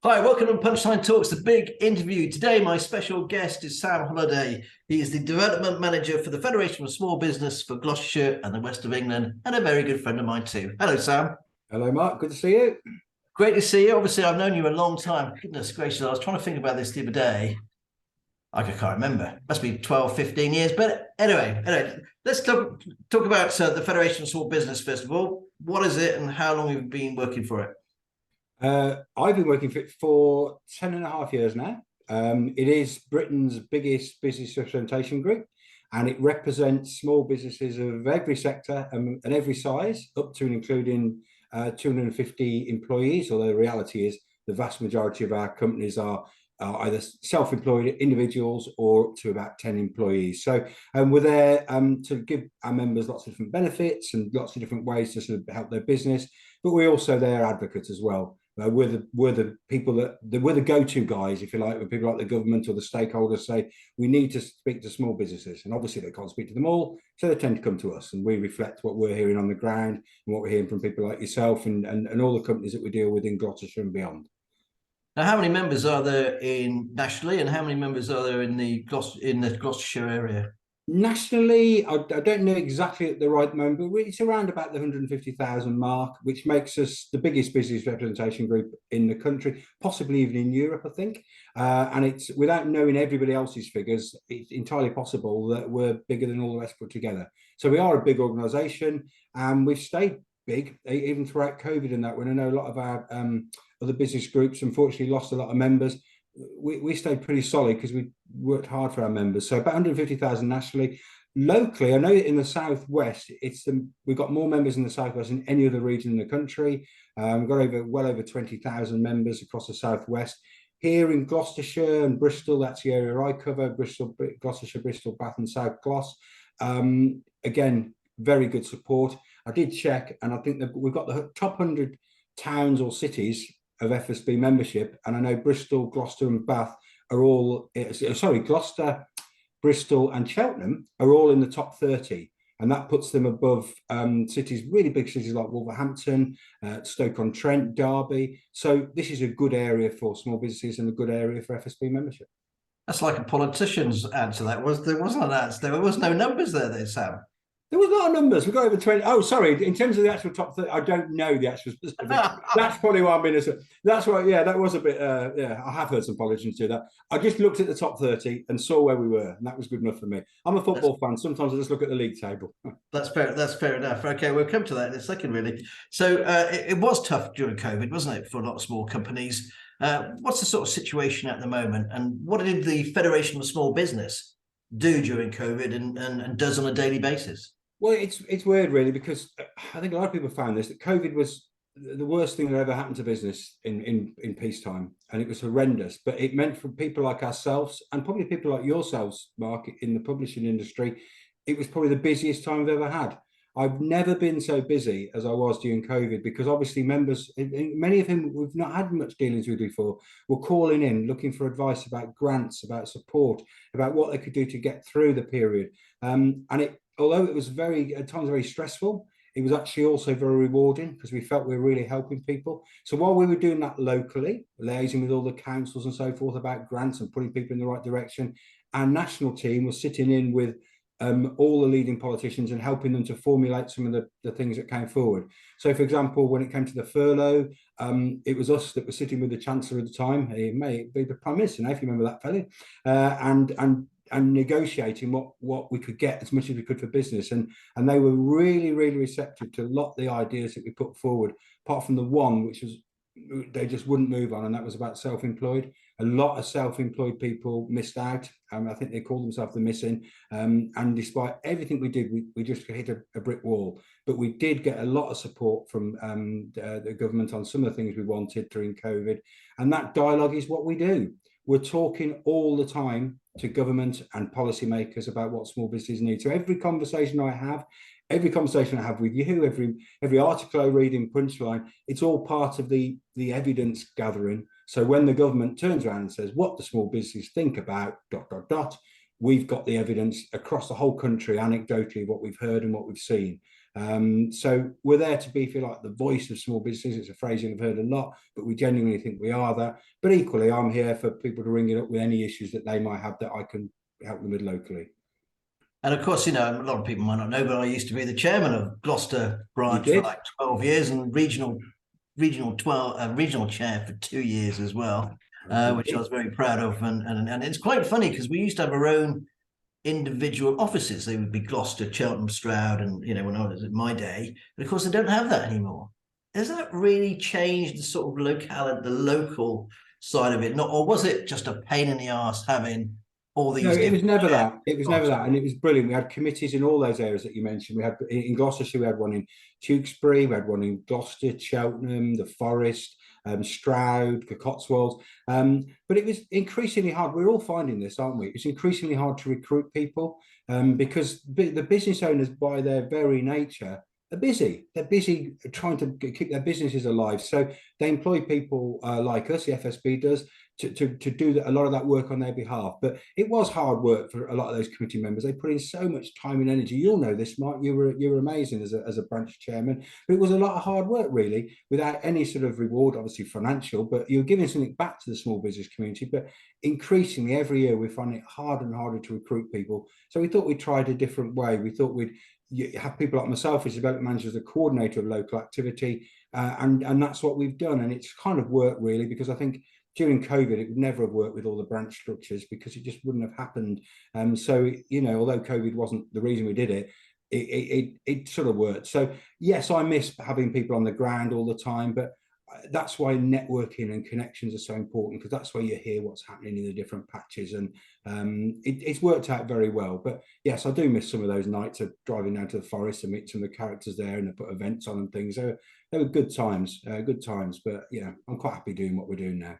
Hi, welcome to Punchline Talks, the big interview. Today, my special guest is Sam Holliday. He is the Development Manager for the Federation of Small Business for Gloucestershire and the West of England, and a very good friend of mine too. Hello, Sam. Hello, Mark. Good to see you. Great to see you. Obviously, I've known you a long time. Goodness gracious, I was trying to think about this the other day. I can't remember. Must be 12, 15 years. But anyway, let's talk about the Federation of Small Business first of all. What is it and how long have you been working for it? I've been working for it for 10 and a half years now. It is Britain's biggest business representation group, and it represents small businesses of every sector and every size, up to and including 250 employees, although the reality is the vast majority of our companies are either self-employed individuals or up to about 10 employees. So we're there to give our members lots of different benefits and lots of different ways to sort of help their business, but we're also their advocates as well. We're the people we're the go-to guys, if you like, when people like the government or the stakeholders say we need to speak to small businesses, and obviously they can't speak to them all, so they tend to come to us, and we reflect what we're hearing on the ground and what we're hearing from people like yourself and all the companies that we deal with in Gloucestershire and beyond. Now, how many members are there nationally, and how many members are there in the Gloucestershire area? Nationally, I don't know exactly at the right moment, but it's around about the 150,000 mark, which makes us the biggest business representation group in the country, possibly even in Europe, I think. And it's without knowing everybody else's figures, it's entirely possible that we're bigger than all the rest put together. So we are a big organisation, and we've stayed big even throughout COVID and that. When I know a lot of our other business groups unfortunately lost a lot of members, we stayed pretty solid because we worked hard for our members. So about 150,000 nationally. Locally, I know in the southwest, we've got more members in the southwest than any other region in the country. We've got well over 20,000 members across the southwest. Here in Gloucestershire and Bristol, that's the area I cover: Bristol, Gloucestershire, Bristol, Bath, and South Gloss. Again, very good support. I did check, and I think that we've got the top 100 towns or cities of FSB membership, and I know Bristol, Gloucester, and Bath are all Gloucester, Bristol, and Cheltenham are all in the top 30, and that puts them above cities, really big cities like Wolverhampton, Stoke-on-Trent, Derby. So this is a good area for small businesses and a good area for FSB membership. That's like a politician's answer. There wasn't an answer. There was no numbers there, Sam. There was a lot of numbers. We got over 20. Oh, sorry. In terms of the actual top 30, I don't know the actual specific. That's probably why I'm being. That's why. Yeah, that was a bit. Yeah, I have heard some politicians do that. I just looked at the top 30 and saw where we were, and that was good enough for me. I'm a football fan. Sometimes I just look at the league table. That's fair. That's fair enough. Okay, we'll come to that in a second, really. So it was tough during COVID, wasn't it, for a lot of small companies? What's the sort of situation at the moment, and what did the Federation of Small Business do during COVID and does on a daily basis? Well, it's weird, really, because I think a lot of people found this, that COVID was the worst thing that ever happened to business in peacetime, and it was horrendous. But it meant for people like ourselves, and probably people like yourselves, Mark, in the publishing industry, it was probably the busiest time I've ever had. I've never been so busy as I was during COVID, because obviously members, many of whom we've not had much dealings with before, were calling in looking for advice about grants, about support, about what they could do to get through the period. And although it was at times very stressful, it was actually also very rewarding, because we felt we were really helping people. So while we were doing that locally, liaising with all the councils and so forth about grants and putting people in the right direction, our national team was sitting in with all the leading politicians and helping them to formulate some of the things that came forward. So, for example, when it came to the furlough, it was us that were sitting with the Chancellor at the time. He may be the Prime Minister now, if you remember that fellow, and negotiating what we could get as much as we could for business. And they were really, really receptive to a lot of the ideas that we put forward, apart from the one which was they just wouldn't move on, and that was about self-employed. A lot of self-employed people missed out. I think they called themselves the missing. And despite everything we did, we just hit a brick wall. But we did get a lot of support from the government on some of the things we wanted during COVID. And that dialogue is what we do. We're talking all the time to government and policymakers about what small businesses need. So every conversation I have with you, every article I read in Punchline, it's all part of the evidence gathering. So when the government turns around and says, what do small businesses think about ... we've got the evidence across the whole country, anecdotally, what we've heard and what we've seen. So we're there to be, if you like, the voice of small businesses. It's a phrase you've heard a lot, but we genuinely think we are that. But equally, I'm here for people to ring it up with any issues that they might have that I can help them with locally. And of course, a lot of people might not know, but I used to be the chairman of Gloucester You branch for did? like 12 years and regional chair for 2 years as well, which I was very proud of. And it's quite funny because we used to have our own individual offices. They would be Gloucester, Cheltenham, Stroud, and when I was in my day. But of course, they don't have that anymore. Has that really changed the sort of the local side of it? Not, or was it just a pain in the arse having all these No, it was different never that. It was never jobs? that. And it was brilliant. We had committees in all those areas that you mentioned. We had in Gloucestershire, we had one in Tewkesbury, we had one in Gloucester, Cheltenham, the Forest, Stroud, the Cotswolds. But it was increasingly hard. We're all finding this, aren't we? It's increasingly hard to recruit people because the business owners, by their very nature, are busy. They're busy trying to keep their businesses alive. So they employ people like us, the FSB does, to do a lot of that work on their behalf. But it was hard work for a lot of those committee members. They put in so much time and energy. You'll know this, Mark. You were amazing as a branch chairman. But it was a lot of hard work, really, without any sort of reward, obviously financial. But you're giving something back to the small business community. But increasingly, every year, we're finding it harder and harder to recruit people. So we thought we'd tried a different way. We thought we'd have people like myself as development manager, as the coordinator of local activity, and that's what we've done. And it's kind of worked, really, because I think during COVID, it would never have worked with all the branch structures because it just wouldn't have happened. So, although COVID wasn't the reason we did it, it sort of worked. So, yes, I miss having people on the ground all the time, but that's why networking and connections are so important, because that's where you hear what's happening in the different patches. And it's worked out very well. But yes, I do miss some of those nights of driving down to the forest and meet some of the characters there, and they put events on and things. They were good times. But yeah, I'm quite happy doing what we're doing now.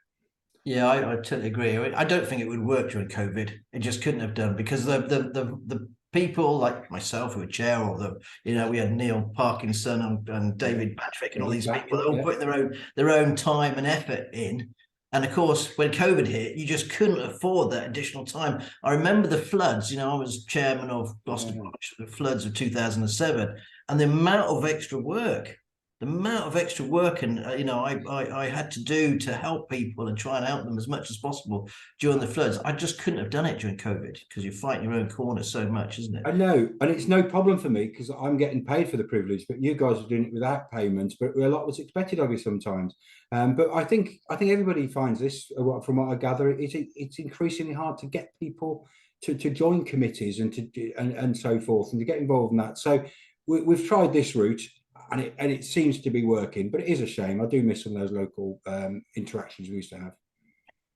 Yeah, I totally agree. I don't think it would work during COVID. It just couldn't have done because the people like myself who were chair, or we had Neil Parkinson and David Patrick and all these people that all put their own time and effort in. And of course, when COVID hit, you just couldn't afford that additional time. I remember the floods. I was chairman of Gloucester Branch, the floods of 2007, and the amount of extra work and I had to do to help people and try and help them as much as possible during the floods. I just couldn't have done it during COVID because you're fighting your own corner so much, isn't it? I know, and it's no problem for me because I'm getting paid for the privilege, but you guys are doing it without payment. But a lot was expected of you sometimes. But I think everybody finds this, from what I gather, it's increasingly hard to get people to join committees and so forth, and to get involved in that. So we've tried this route. And it seems to be working, but it is a shame. I do miss some of those local interactions we used to have.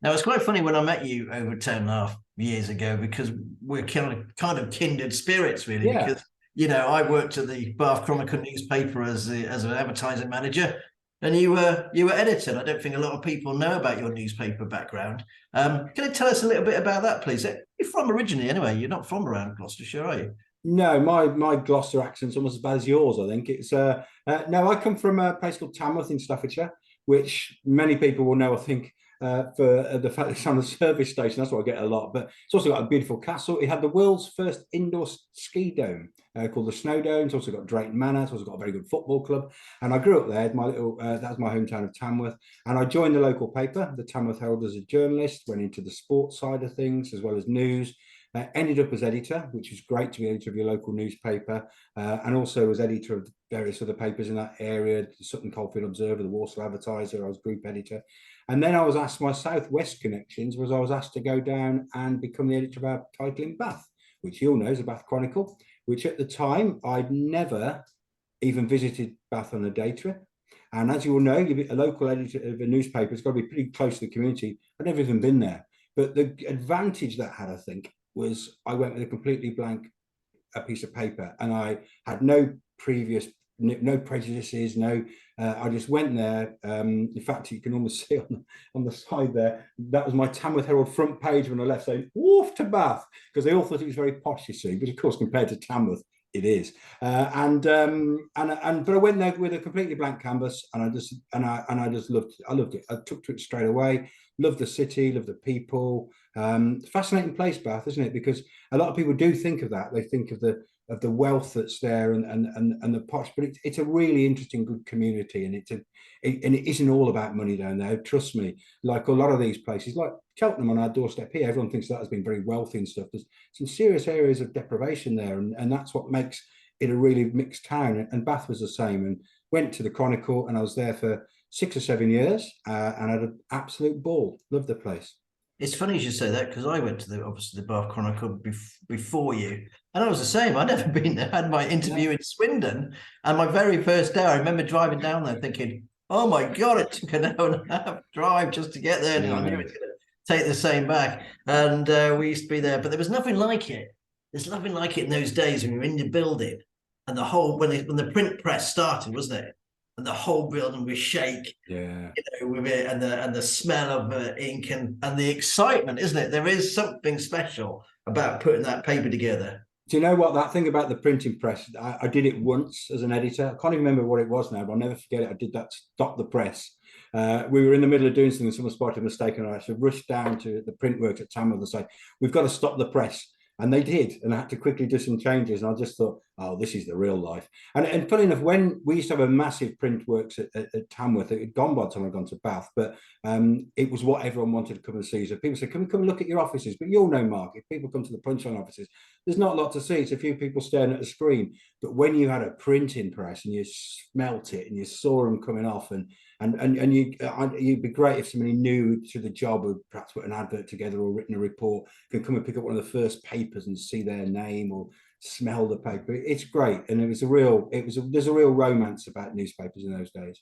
Now, it's quite funny when I met you over 10.5 years ago, because we're kind of kindred spirits, really. Yeah. Because, I worked at the Bath Chronicle newspaper as an advertising manager, and you were editor. And I don't think a lot of people know about your newspaper background. Can you tell us a little bit about that, please? You're from originally, anyway. You're not from around Gloucestershire, are you? No, my Gloucester accent's almost as bad as yours, I think. It's no, I come from a place called Tamworth in Staffordshire, which many people will know, I think, for the fact it's on a service station. That's what I get a lot. But it's also got a beautiful castle. It had the world's first indoor ski dome called the Snowdome. It's also got Drayton Manor. It's also got a very good football club. And I grew up there. That's my hometown of Tamworth. And I joined the local paper, the Tamworth Herald, as a journalist. Went into the sports side of things as well as news. Ended up as editor, which was great to be editor of your local newspaper, and also as editor of various other papers in that area, the Sutton Coldfield Observer, the Walsall Advertiser. I was group editor. And then I was asked, my Southwest connections was I was asked to go down and become the editor of our title in Bath, which you'll know is a Bath Chronicle, which at the time I'd never even visited Bath on a day trip. And as you will know, a local editor of a newspaper has got to be pretty close to the community. I'd never even been there. But the advantage that had, I think, was I went with a completely blank piece of paper, and I had no prejudices, I just went there. In fact, you can almost see on the side there, that was my Tamworth Herald front page when I left, saying "Woof to Bath," because they all thought it was very posh, you see, but of course compared to Tamworth it is. But I went there with a completely blank canvas, and I just loved it. I took to it straight away. Love the city, love the people. Fascinating place, Bath, isn't it? Because a lot of people do think of that. They think of the the wealth that's there and the posh. But it's a really interesting, good community, and it isn't all about money down there. Trust me. Like a lot of these places, like Cheltenham on our doorstep here, everyone thinks that has been very wealthy and stuff. There's some serious areas of deprivation there, and that's what makes it a really mixed town. And Bath was the same. And went to the Chronicle, and I was there for 6 or 7 years, and had an absolute ball. Loved the place. It's funny you should say that, because I went to obviously the Bath Chronicle before you, and I was the same. I'd never been there. I had my interview in Swindon, and my very first day, I remember driving down there thinking, "Oh my God, it took an hour and a half drive just to get there." Now I knew it was going to take the same back, and we used to be there, but there was nothing like it. There's nothing like it in those days when you're in the building, and the whole when the print press started, wasn't it? And the whole building was shake, with it, and the smell of ink and the excitement, isn't it? There is something special about putting that paper together. Do you know what, that thing about the printing press? I did it once as an editor. I can't even remember what it was now, but I'll never forget it. I did that to stop the press. We were in the middle of doing something, someone spotted a mistake, and I had to rush down to the print works at Tamworth and say, "We've got to stop the press." And they did, and I had to quickly do some changes. And I just thought, oh, this is the real life. And funny enough, when we used to have a massive print works at Tamworth, it had gone by the time I'd gone to Bath, but it was what everyone wanted to come and see. So people said, "Can we come and look at your offices?" But you'll know, Mark, if people come to the Punchline offices, there's not a lot to see. It's a few people staring at a screen. But when you had a printing press and you smelt it and you saw them coming off, and you'd be great if somebody new to the job would perhaps put an advert together or written a report, can come and pick up one of the first papers and see their name or smell the paper. It's great, and there's a real romance about newspapers in those days.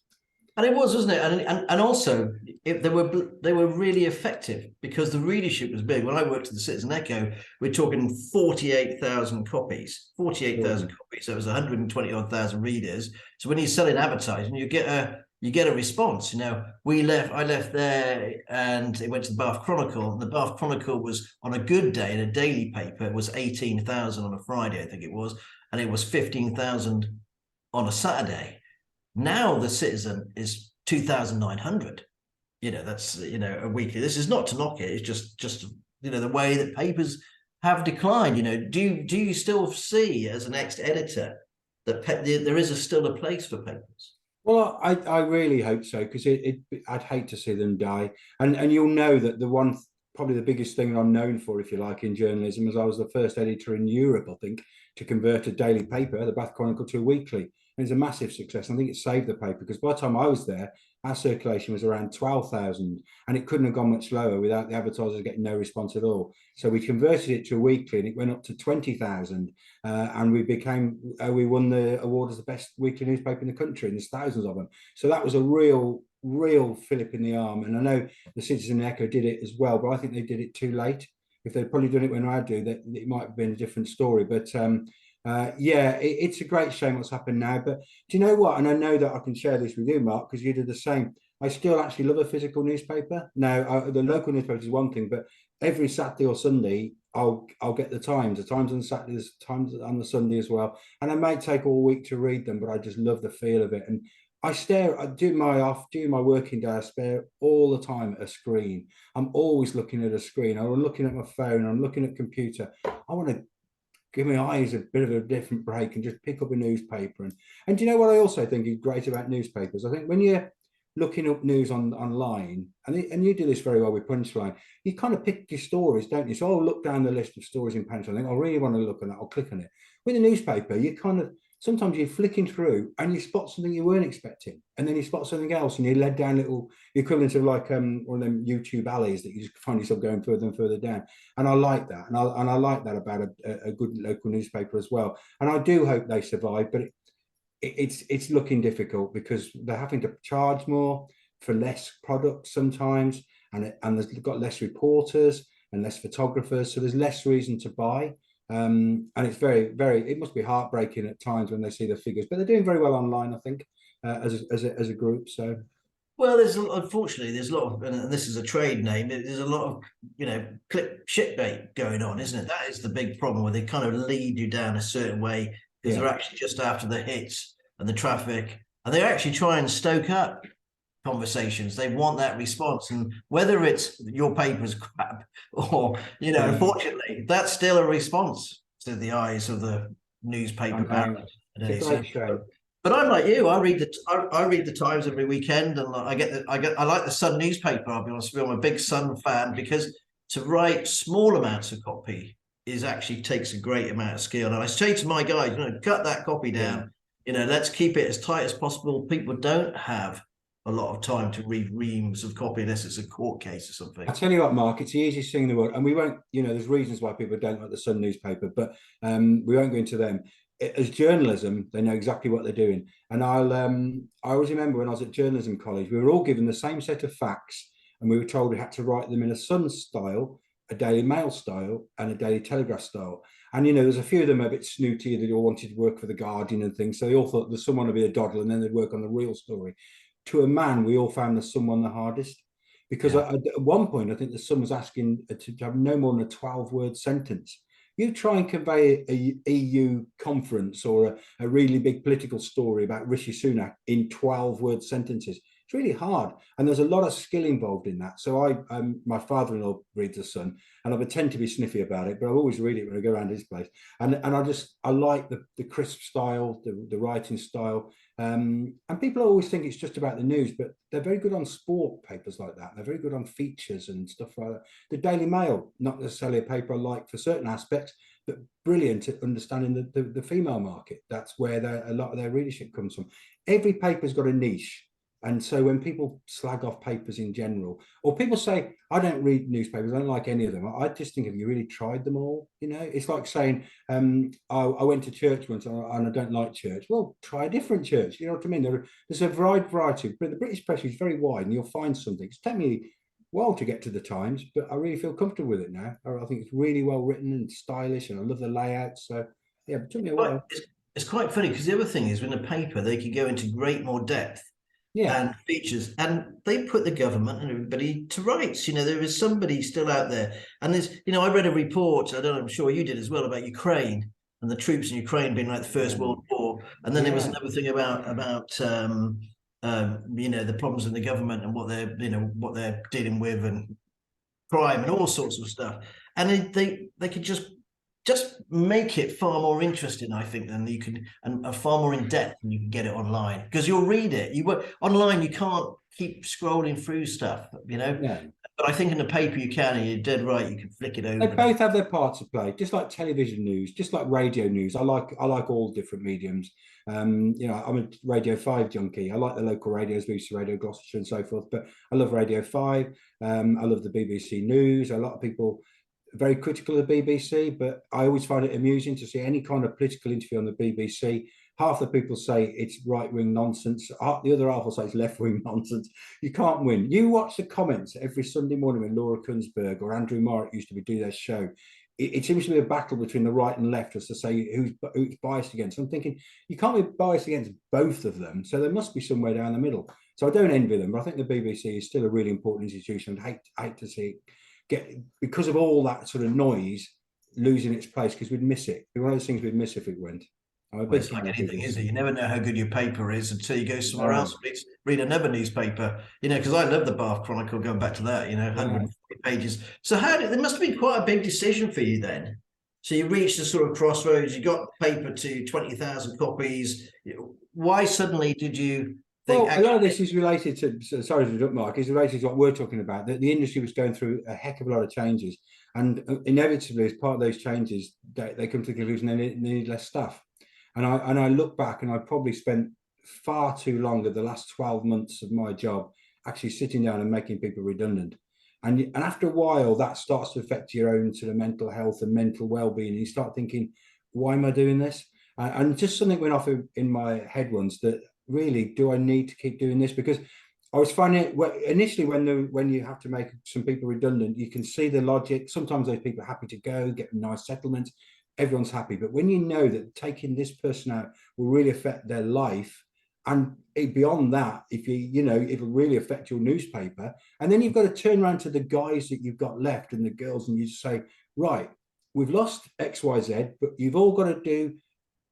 And it was, wasn't it? And also they were really effective, because the readership was big. When I worked at the Citizen Echo, we're talking 48,000 copies. 48,000 copies. So it was 120 odd thousand readers. So when you're selling advertising, you get a response. I left there, and it went to the Bath Chronicle. And the Bath Chronicle was, on a good day in a daily paper, it was 18,000 on a Friday, I think it was, and it was 15,000 on a Saturday. Now the Citizen is 2,900. That's a weekly. This is not to knock it. It's just the way that papers have declined. Do you still see, as an ex-editor, that there is still a place for papers? Well, I really hope so, because I'd hate to see them die. And you'll know that probably the biggest thing I'm known for, if you like, in journalism, is I was the first editor in Europe, I think, to convert a daily paper, the Bath Chronicle, to a weekly. And it's a massive success. I think it saved the paper, because by the time I was there, our circulation was around 12,000, and it couldn't have gone much lower without the advertisers getting no response at all. So we converted it to a weekly, and it went up to 20,000, and we won the award as the best weekly newspaper in the country, and there's thousands of them. So that was a real fillip in the arm. And I know the Citizen Echo did it as well, but I think they did it too late. If they'd probably done it when I do, that it might have been a different story. But it's a great shame what's happened now. But do you know what? And I know that I can share this with you, Mark, because you did the same. I still actually love a physical newspaper. Now, the local newspaper is one thing, but every Saturday or Sunday, I'll get the Times on Saturdays, Times on the Sunday as well. And I may take all week to read them, but I just love the feel of it. And during my working day, I stare all the time at a screen. I'm always looking at a screen. I'm looking at my phone. I'm looking at computer. I want to give my eyes a bit of a different break and just pick up a newspaper. And do you know what I also think is great about newspapers? I think when you're looking up news online, and you do this very well with Punchline, you kind of pick your stories, don't you? So I'll look down the list of stories in Punchline. I think I really want to look at that. I'll click on it. With a newspaper, you kind of, sometimes you're flicking through and you spot something you weren't expecting, and then you spot something else, and you're led down little, the equivalent of like one of them YouTube alleys that you just find yourself going further and further down. And I like that, and I like that about a good local newspaper as well. And I do hope they survive, but it's looking difficult, because they're having to charge more for less products sometimes, and they've got less reporters and less photographers, so there's less reason to buy. And it's it must be heartbreaking at times when they see the figures, but they're doing very well online, I think, as a group. So, well, unfortunately there's a lot of, and this is a trade name, there's a lot of click shit bait going on, isn't it? That is the big problem, where they kind of lead you down a certain way, because they're actually just after the hits and the traffic, and they actually try and stoke up conversations. They want that response, and whether it's your paper's crap or unfortunately, that's still a response to the eyes of the newspaper I know. It's a nowadays. great shame. But I'm like you. I read the Times every weekend, and I like the Sun newspaper. I'll be honest with you. I'm a big Sun fan because to write small amounts of copy is actually takes a great amount of skill. And I say to my guys, cut that copy down. Let's keep it as tight as possible. People don't have a lot of time to read reams of copy unless it's a court case or something. I tell you what, Mark, it's the easiest thing in the world, and we won't. There's reasons why people don't like the Sun newspaper, but we won't go into them. As journalism, they know exactly what they're doing. And I always remember when I was at journalism college, we were all given the same set of facts, and we were told we had to write them in a Sun style, a Daily Mail style, and a Daily Telegraph style. And there's a few of them a bit snooty. They all wanted to work for the Guardian and things, so they all thought the Sun would be a doddle, and then they'd work on the real story. To a man, we all found the Sun one the hardest, because at one point I think the Sun was asking to have no more than a 12-word sentence. You try and convey a EU conference or a really big political story about Rishi Sunak in 12-word sentences. It's really hard, and there's a lot of skill involved in that. So my father-in-law reads The Sun, and I tend to be sniffy about it, but I always read it when I go around his place. And I like the crisp style, the writing style. And people always think it's just about the news, but they're very good on sport papers like that. They're very good on features and stuff like that. The Daily Mail, not necessarily a paper I like for certain aspects, but brilliant at understanding the female market. That's where a lot of their readership comes from. Every paper's got a niche. And so when people slag off papers in general, or people say, I don't read newspapers, I don't like any of them, I just think, have you really tried them all? It's like saying, I went to church once and I don't like church. Well, try a different church. You know what I mean? There's a wide variety, but the British press is very wide and you'll find something. It's taken me a while to get to the Times, but I really feel comfortable with it now. I think it's really well written and stylish, and I love the layout. So yeah, it took me a while. It's quite funny because the other thing is, in a paper, they could go into great more depth and features, and they put the government and everybody to rights. There is somebody still out there, and there's I read a report, I'm sure you did as well, about Ukraine and the troops in Ukraine being like the First World War, and then there was another thing about the problems in the government and what they're dealing with, and crime and all sorts of stuff, and they could just make it far more interesting, I think, than you can, and far more in depth than you can get it online, because you'll read it. Online, you can't keep scrolling through stuff, But I think in the paper you can, and you're dead right. You can flick it over. They both have their part to play, just like television news, just like radio news. I like all different mediums. I'm a Radio 5 junkie. I like the local radios, BBC Radio Gloucestershire and so forth, but I love Radio 5. I love the BBC News. A lot of people very critical of the BBC, but I always find it amusing to see any kind of political interview on the BBC. Half the people say it's right-wing nonsense. The other half will say it's left-wing nonsense. You can't win. You watch the comments every Sunday morning when Laura Kunsberg or Andrew Marriott used to do their show. It seems to be a battle between the right and left as to say who's biased against. I'm thinking, you can't be biased against both of them, so there must be somewhere down the middle. So I don't envy them, but I think the BBC is still a really important institution. I'd hate to see it because of all that sort of noise, losing its place, because we'd miss it. It'd be one of those things we'd miss if it went. It's like anything, is it? You never know how good your paper is until you go somewhere else. Read another newspaper, because I love the Bath Chronicle, going back to that, 140 pages. So there must have been quite a big decision for you then. So you reached the sort of crossroads, you got the paper to 20,000 copies. Why suddenly did you think? Well, a lot of this is related to, sorry to interrupt, Mark, is related to what we're talking about. That the industry was going through a heck of a lot of changes. And inevitably, as part of those changes, they come to the conclusion they need less staff. And I look back, and I probably spent far too long of the last 12 months of my job actually sitting down and making people redundant. And after a while, that starts to affect your own sort of mental health and mental well-being. And you start thinking, why am I doing this? And just something went off in my head once, that really, do I need to keep doing this? Because I was finding it initially when you have to make some people redundant, you can see the logic. Sometimes those people are happy to go, get nice settlements. Everyone's happy. But when you know that taking this person out will really affect their life, and beyond that, it'll really affect your newspaper, and then you've got to turn around to the guys that you've got left and the girls, and you say, right, we've lost XYZ, but you've all got to do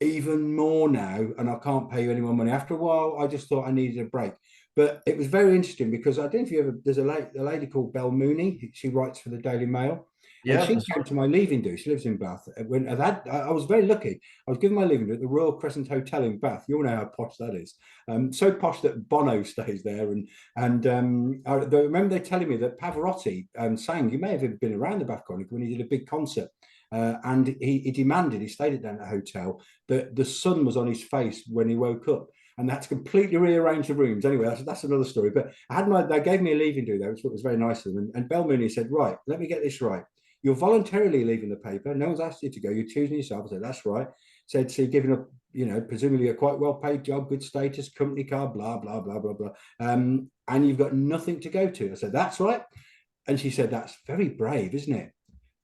even more now, and I can't pay you any more money. After a while, I just thought I needed a break. But it was very interesting, because I don't know if you ever, there's a lady called Belle Mooney. She writes for the Daily Mail. And Yeah, she that's came to my leaving do. She lives in Bath. When I was very lucky. I was given my leaving do at the Royal Crescent Hotel in Bath. You all know how posh that is. So posh that Bono stays there. I remember they telling me that Pavarotti sang. You may have been around the Bath Chronicle when he did a big concert. And he demanded, he stayed down at the hotel, that the sun was on his face when he woke up. And that's completely rearranged the rooms. Anyway, that's another story. But they gave me a leaving do there, which was very nice of them. And Bell Mooney said, right, let me get this right. You're voluntarily leaving the paper. No one's asked you to go. You're choosing yourself. I said, that's right. Said, so you're giving up, presumably a quite well-paid job, good status, company car, blah, blah, blah, blah, blah. And you've got nothing to go to. I said, that's right. And she said, that's very brave, isn't it?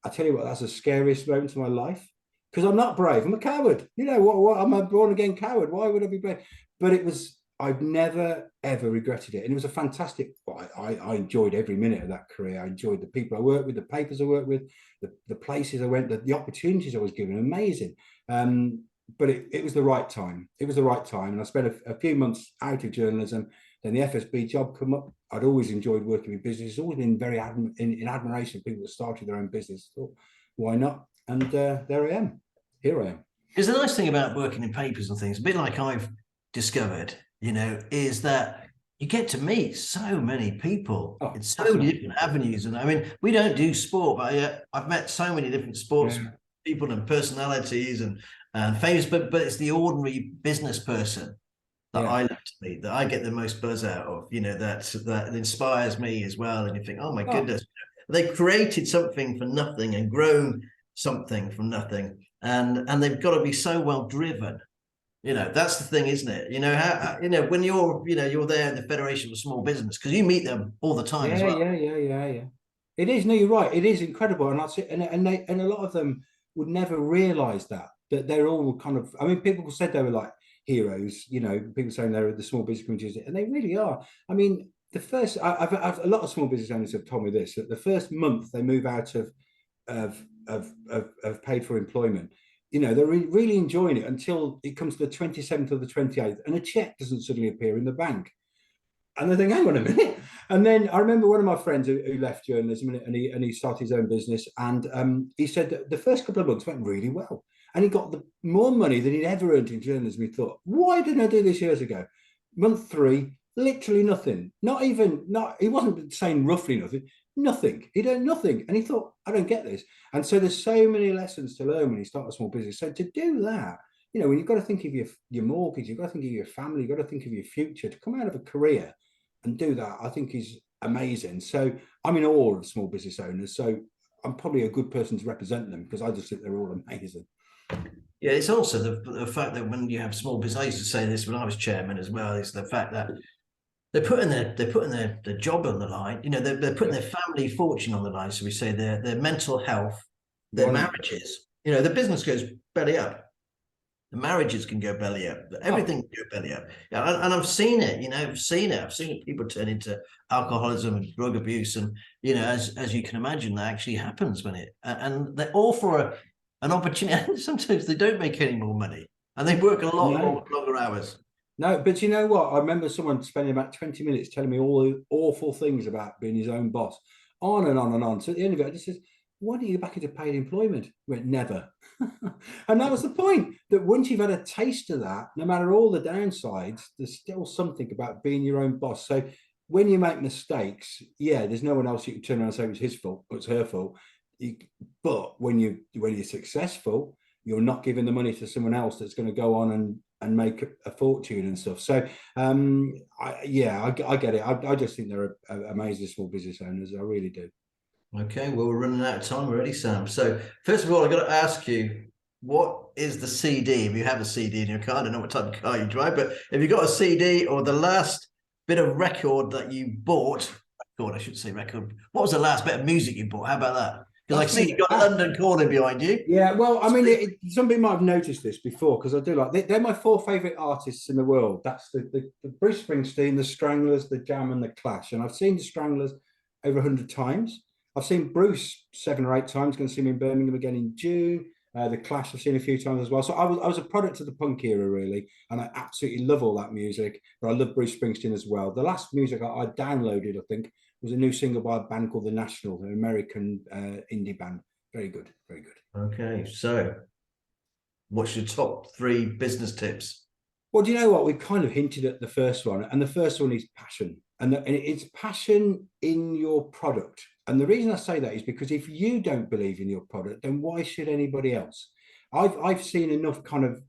I tell you what, that's the scariest moment of my life. Because I'm not brave. I'm a coward. You know what? I'm a born-again coward. Why would I be brave? But I've never, ever regretted it. And it was a fantastic, I enjoyed every minute of that career. I enjoyed the people I worked with, the papers I worked with, the places I went, the opportunities I was given, amazing. But it was the right time. It was the right time. And I spent a few months out of journalism. Then the FSB job come up. I'd always enjoyed working with business. It's always been very in admiration of people that started their own business. I thought, why not? And there I am. Here I am. Because the nice thing about working in papers and things, a bit like I've discovered, is that you get to meet so many people in so many different avenues. And I mean, we don't do sport, but I've met so many different sports people and personalities and famous, but it's the ordinary business person that I love to meet, that I get the most buzz out of, that inspires me as well. And you think, oh my goodness, they created something for nothing and grown something from nothing. And they've got to be so well driven. That's the thing, isn't it? How when you're there in the Federation for Small Business, because you meet them all the time as well. Yeah. It is. No, you're right. It is incredible, and that's it. And a lot of them would never realise that they're all kind of. I mean, people said they were like heroes. People saying they're the small business community, and they really are. I mean, the first, I've a lot of small business owners have told me this, that the first month they move out of paid for employment. They're really enjoying it until it comes to the 27th or the 28th, and a check doesn't suddenly appear in the bank. And they think, hang on a minute. And then I remember one of my friends who left journalism and he started his own business. And he said that the first couple of months went really well. And he got more money than he'd ever earned in journalism. He thought, why didn't I do this years ago? Month 3, literally nothing. He wasn't saying roughly nothing. He'd earned nothing. And he thought, I don't get this. And so there's so many lessons to learn when you start a small business. So to do that, when you've got to think of your mortgage, you've got to think of your family, you've got to think of your future, to come out of a career and do that, I think is amazing. So I'm in awe of small business owners. So I'm probably a good person to represent them, because I just think they're all amazing. Yeah, it's also the fact that when you have small business, I used to say this when I was chairman as well, is the fact that they're putting their job on the line. They're putting their family fortune on the line. So we say their mental health, their marriages. The business goes belly up. The marriages can go belly up. Everything can go belly up. And I've seen it. I've seen people turn into alcoholism and drug abuse. And as you can imagine, that actually happens and they're all for an opportunity. Sometimes they don't make any more money, and they work a lot longer hours. No, but you know what? I remember someone spending about 20 minutes telling me all the awful things about being his own boss, on and on and on. So at the end of it, I just said, why don't you go back into paid employment? Went, never. And that was the point, that once you've had a taste of that, no matter all the downsides, there's still something about being your own boss. So when you make mistakes, there's no one else you can turn around and say it was his fault or it's her fault. But when you're successful, you're not giving the money to someone else that's going to go on and make a fortune and stuff. So I get it. I just think they're amazing small business owners. I really do. Okay, well, we're running out of time already, Sam. So first of all, I've got to ask you, what is the CD? If you have a CD in your car, I don't know what type of car you drive, but if you've got a CD or the last bit of record that you bought, I should say record. What was the last bit of music you bought? How about that? Because I see you've got London Calling behind you. Yeah, well, I mean, some people might have noticed this before, because I do they're my 4 favourite artists in the world. That's the Bruce Springsteen, the Stranglers, the Jam and the Clash. And I've seen the Stranglers over 100 times. I've seen Bruce 7 or 8 times. Going to see him in Birmingham again in June. The Clash I've seen a few times as well. So I was a product of the punk era, really, and I absolutely love all that music. But I love Bruce Springsteen as well. The last music I downloaded, I think, was a new single by a band called The National, an American indie band. Very good, very good. Okay, so what's your top 3 business tips? Well, do you know what? We've kind of hinted at the first one, and the first one is passion. And it's passion in your product. And the reason I say that is because if you don't believe in your product, then why should anybody else? I've seen enough kind of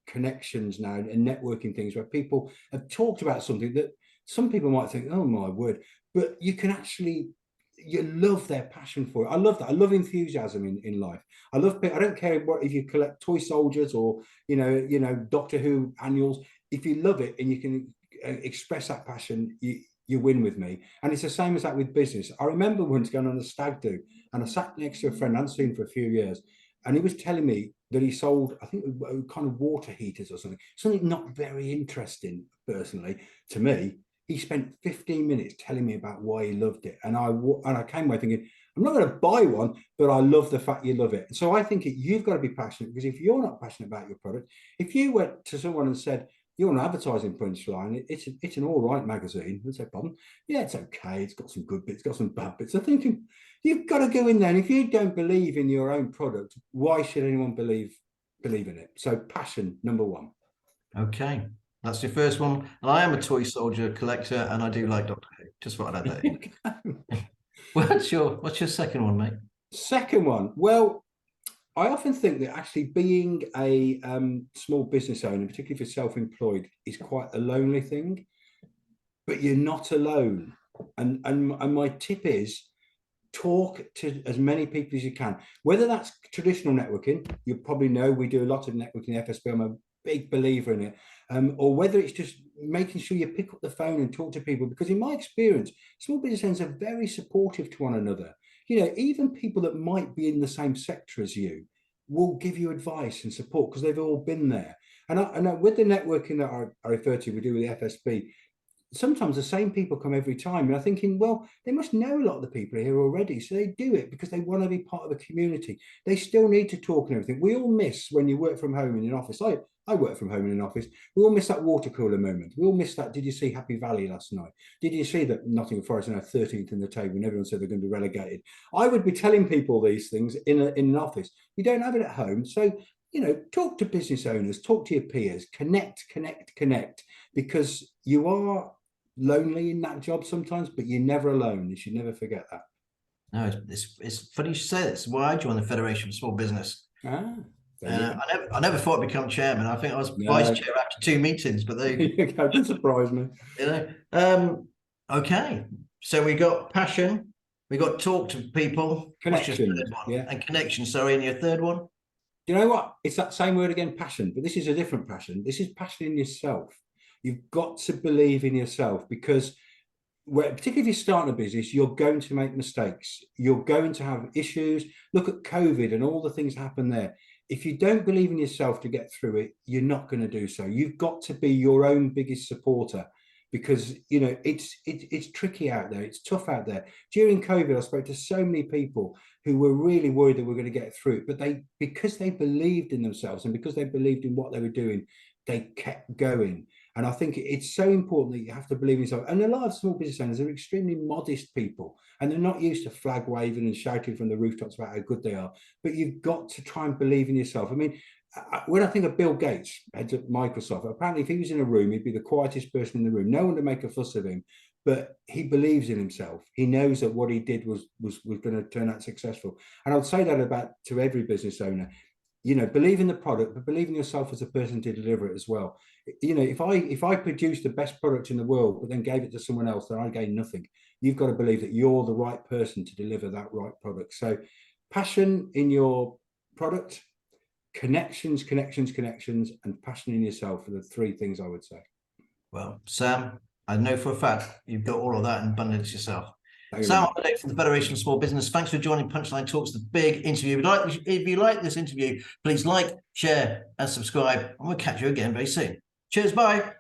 connections now and networking things where people have talked about something that some people might think, oh my word, but you can actually, you love their passion for it. I love that. I love enthusiasm in life. I don't care what, if you collect toy soldiers or Doctor Who annuals. If you love it and you can express that passion, you win with me. And it's the same as that with business. I remember once going on a stag do, and I sat next to a friend I hadn't seen for a few years, and he was telling me that he sold, I think, kind of water heaters or something not very interesting personally to me. He spent 15 minutes telling me about why he loved it, and I came away thinking, I'm not going to buy one, but I love the fact you love it. So I think you've got to be passionate, because if you're not passionate about your product, if you went to someone and said, you're an advertising Punchline, it's an all right magazine, I'd say, pardon, yeah, it's okay, it's got some good bits, got some bad bits. I'm thinking, you've got to go in there, and if you don't believe in your own product, why should anyone believe in it? So passion, number 1. Okay, that's your first one. And I am a toy soldier collector, and I do like Doctor Who. Just thought I'd add that in. What's your second one, mate? Second one, well, I often think that actually being a small business owner, particularly if you're self-employed, is quite a lonely thing, but you're not alone. And my tip is, talk to as many people as you can, whether that's traditional networking. You probably know we do a lot of networking at FSB. I'm a big believer in it. Or whether it's just making sure you pick up the phone and talk to people, because in my experience, small business owners are very supportive to one another. Even people that might be in the same sector as you will give you advice and support because they've all been there. And with the networking that I refer to, we do with the FSB, sometimes the same people come every time. And I'm thinking, well, they must know a lot of the people here already. So they do it because they want to be part of a community. They still need to talk and everything. We all miss when you work from home in an office. I work from home in an office. We all miss that water cooler moment. We all miss that. Did you see Happy Valley last night? Did you see that Nottingham Forest are now 13th in the table and everyone said they're going to be relegated? I would be telling people these things in an office. You don't have it at home. So, talk to business owners, talk to your peers, connect, because you are lonely in that job sometimes, but you're never alone. You should never forget that. No, it's funny you should say this. Why I joined the Federation of Small Business. I never thought I'd become chairman. I think I was vice chair after 2 meetings, but that surprised me. Okay, so we got passion, we got talk to people, connection, and connection. Sorry, and your third one? You know what? It's that same word again, passion, but this is a different passion. This is passion in yourself. You've got to believe in yourself, because particularly if you're starting a business, you're going to make mistakes. You're going to have issues. Look at COVID and all the things that happen there. If you don't believe in yourself to get through it, you're not going to do so. You've got to be your own biggest supporter, because it's tricky out there. It's tough out there. During COVID, I spoke to so many people who were really worried that we're going to get through it, but because they believed in themselves and because they believed in what they were doing, they kept going. And I think it's so important that you have to believe in yourself. And a lot of small business owners are extremely modest people, and they're not used to flag waving and shouting from the rooftops about how good they are. But you've got to try and believe in yourself. I mean, when I think of Bill Gates, heads of Microsoft, apparently if he was in a room, he'd be the quietest person in the room. No one would make a fuss of him, but he believes in himself. He knows that what he did was going to turn out successful. And I would say that to every business owner. Believe in the product, but believe in yourself as a person to deliver it as well. If I produced the best product in the world, but then gave it to someone else, then I gain nothing. You've got to believe that you're the right person to deliver that right product. So passion in your product, connections, and passion in yourself are the 3 things I would say. Well, Sam, I know for a fact you've got all of that in abundance yourself. Sam Holliday from the Federation of Small Business. Thanks for joining Punchline Talks, the big interview. If you like this interview, please like, share, and subscribe, and we'll catch you again very soon. Cheers, bye.